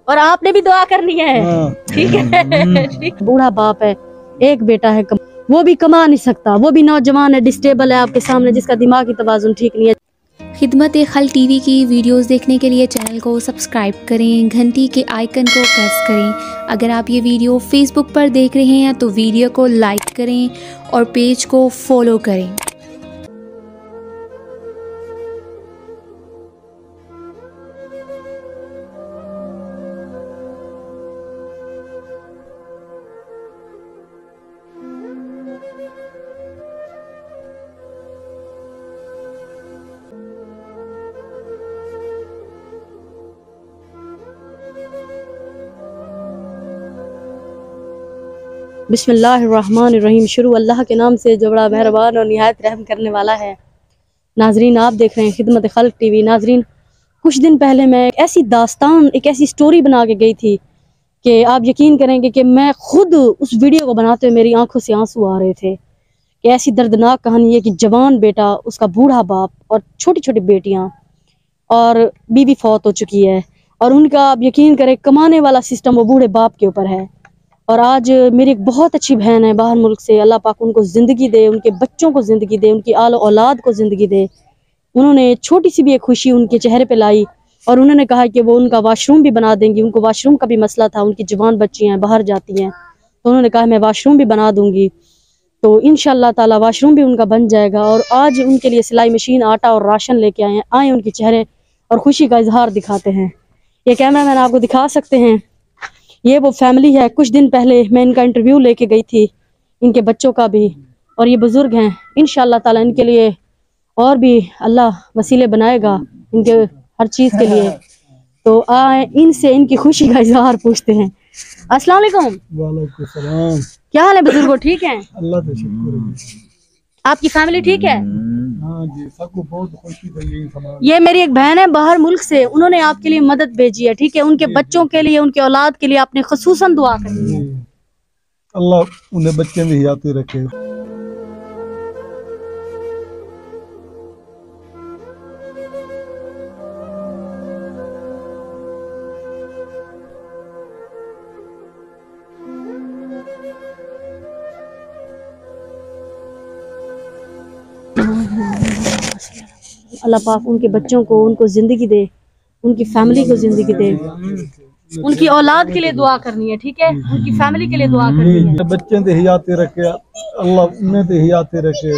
और आपने भी दुआ करनी है, ठीक है। ठीक। बूढ़ा बाप है, एक बेटा है, वो भी कमा नहीं सकता, वो भी नौजवान है, डिस्टेबल है आपके सामने, जिसका दिमागी तवाज़ुन ठीक नहीं है। खिदमत-ए-खल्क टीवी की वीडियोस देखने के लिए चैनल को सब्सक्राइब करें, घंटी के आइकन को प्रेस करें। अगर आप ये वीडियो फेसबुक पर देख रहे हैं तो वीडियो को लाइक करें और पेज को फॉलो करें। बिस्मिल्लाहिर्रहमानिर्रहीम। शुरू अल्लाह के नाम से जो बड़ा मेहरबान और निहायत रहम करने वाला है। नाजरीन, आप देख रहे हैं खिदमत खल्क टीवी। नाजरीन, कुछ दिन पहले मैं एक ऐसी दास्तान, एक ऐसी स्टोरी बना के गई थी कि आप यकीन करेंगे कि मैं खुद उस वीडियो को बनाते हुए मेरी आंखों से आंसू आ रहे थे कि ऐसी दर्दनाक कहानी है कि जवान बेटा, उसका बूढ़ा बाप और छोटी छोटी बेटियाँ और बीवी फौत हो चुकी है, और उनका आप यकीन करें कमाने वाला सिस्टम वो बूढ़े बाप के ऊपर है। और आज मेरी एक बहुत अच्छी बहन है बाहर मुल्क से, अल्लाह पाक उनको ज़िंदगी दे, उनके बच्चों को ज़िंदगी दे, उनकी आल औलाद को ज़िंदगी दे। उन्होंने छोटी सी भी एक खुशी उनके चेहरे पे लाई और उन्होंने कहा कि वो उनका वाशरूम भी बना देंगी। उनको वाशरूम का भी मसला था, उनकी जवान बच्ची हैं, बाहर जाती हैं, तो उन्होंने कहा मैं वाशरूम भी बना दूँगी। तो इंशाअल्लाह ताला वाशरूम भी उनका बन जाएगा। और आज उनके लिए सिलाई मशीन, आटा और राशन लेके आए हैं। आए उनके चेहरे और खुशी का इजहार दिखाते हैं। ये कैमरा मैन आपको दिखा सकते हैं, ये वो फैमिली है। कुछ दिन पहले मैं इनका इंटरव्यू लेके गई थी, इनके बच्चों का भी, और ये बुजुर्ग हैं। इंशाअल्लाह ताला इनके लिए और भी अल्लाह वसीले बनाएगा इनके हर चीज़ के लिए। तो आए इनसे इनकी खुशी का इजहार पूछते हैं। अस्सलाम वालेकुम। वालेकुम सलाम। क्या हाल है बुजुर्गो, ठीक है? अल्लाह का शुक्र है। आपकी फैमिली ठीक है? हाँ जी, सबको बहुत खुशी हुई समाज। ये मेरी एक बहन है बाहर मुल्क से, उन्होंने आपके लिए मदद भेजी है, ठीक है? उनके बच्चों के लिए, उनके औलाद के लिए आपने खुसूसन दुआ करनी है। अल्लाह उन्हें बच्चे में हयाती रखे। अल्लाह पाक उनके बच्चों को, उनको ज़िंदगी दे, उनकी फैमिली को ज़िंदगी दे। उनकी औलाद के लिए दुआ करनी है, ठीक है? उनकी फैमिली के लिए दुआ करनी है। बच्चे ते हयाती रखे अल्लाह, उन्हें ते हयाती रखे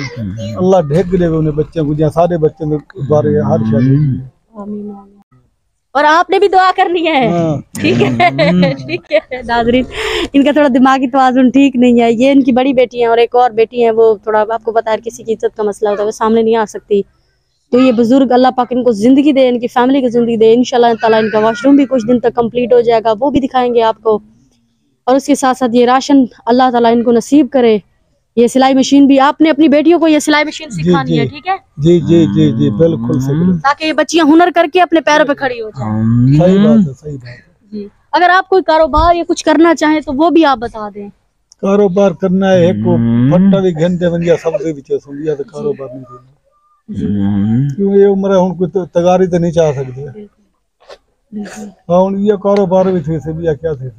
अल्लाह, ढेक दे उन्हें बच्चे को, जहाँ सारे बच्चे बारे हर शादी। और आपने भी दुआ करनी है, ठीक है? ठीक है। नाज़रीन, इनका थोड़ा दिमागी तवाज़ुन ठीक नहीं है। ये इनकी बड़ी बेटी है और एक और बेटी है, वो थोड़ा आपको पता है किसी की इज्जत का मसला होता है, वो सामने नहीं आ सकती। तो ये बुजुर्ग, अल्लाह पाक इनको ज़िंदगी दे, इनकी फैमिली को ज़िंदगी दे। इंशाअल्लाह ताला इनका वाशरूम भी कुछ दिन तक कंप्लीट हो जाएगा, वो भी दिखाएंगे आपको। और उसके साथ साथ ये राशन अल्लाह ताला इनको नसीब करे। ये सिलाई मशीन भी आपने अपनी बेटियों को ये सिलाई मशीन सिखानी है, ठीक है? जी जी जी जी, बिल्कुल सही, ताकि ये बच्चियां हुनर करके अपने पैरों पे खड़ी हो जाएं। सही बात है, सही बात है जी। अगर आप कोई कारोबार या कुछ करना चाहें तो वो भी आप बता दें। कारोबार करना है, एक को फट्टा भी घंटे बन गया, सबसे भी सुनिया तो कारोबार नहीं करना। क्यों ये उम्र है, हुन कोई तगारी तो नहीं चाह सकते। हाँ, ये कारोबार भी थे से भी क्या थे।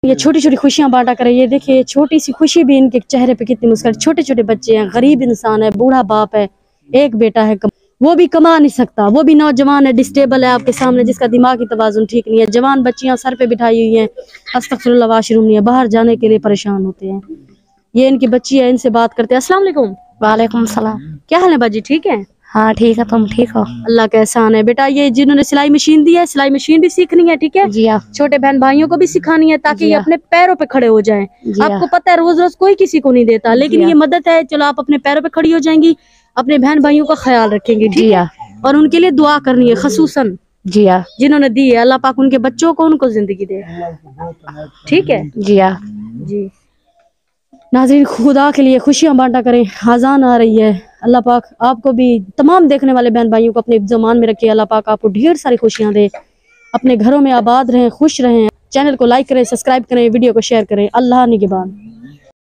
ये छोटी छोटी खुशियां बांटा करें। ये देखिए छोटी सी खुशी भी इनके चेहरे पे कितनी मुस्कुराहट। छोटे छोटे बच्चे हैं, गरीब इंसान है, बूढ़ा बाप है, एक बेटा है, वो भी कमा नहीं सकता, वो भी नौजवान है, डिस्टेबल है आपके सामने, जिसका दिमागी तवाज़ुन ठीक नहीं है। जवान बच्चियां सर पे बिठाई हुई हैं, अस्तगफिरुल्लाह, वाशरूम नहीं है, बाहर जाने के लिए परेशान होते हैं। ये इनकी बच्ची है, इनसे बात करते हैं। अस्सलाम वालेकुम। वालेकुम सलाम। क्या हाल है बाजी, ठीक है? हाँ ठीक है, तुम ठीक हो? अल्लाह का एहसान है। बेटा, ये जिन्होंने सिलाई मशीन दी है, सिलाई मशीन भी सीखनी है, ठीक है? जी हाँ। छोटे बहन भाइयों को भी सिखानी है ताकि ये अपने पैरों पे खड़े हो जाएं। आपको पता है रोज रोज कोई किसी को नहीं देता, लेकिन ये मदद है, चलो आप अपने पैरों पे खड़ी हो जाएंगी, अपने बहन भाइयों का ख्याल रखेंगी, ठीक है? और उनके लिए दुआ करनी है खसूसन। जी हाँ। जिन्होंने दी है, अल्लाह पाक उनके बच्चों को, उनको जिंदगी दे, ठीक है? जी हाँ जी। नाज़रीन, खुदा के लिए खुशियां बांटा करें, अज़ान आ रही है। अल्लाह पाक आपको भी, तमाम देखने वाले बहन भाइयों को अपने ज़मान में रखे। अल्लाह पाक आपको ढेर सारी खुशियां दे, अपने घरों में आबाद रहें, खुश रहें। चैनल को लाइक करें, सब्सक्राइब करें, वीडियो को शेयर करें। अल्लाह निगहबान।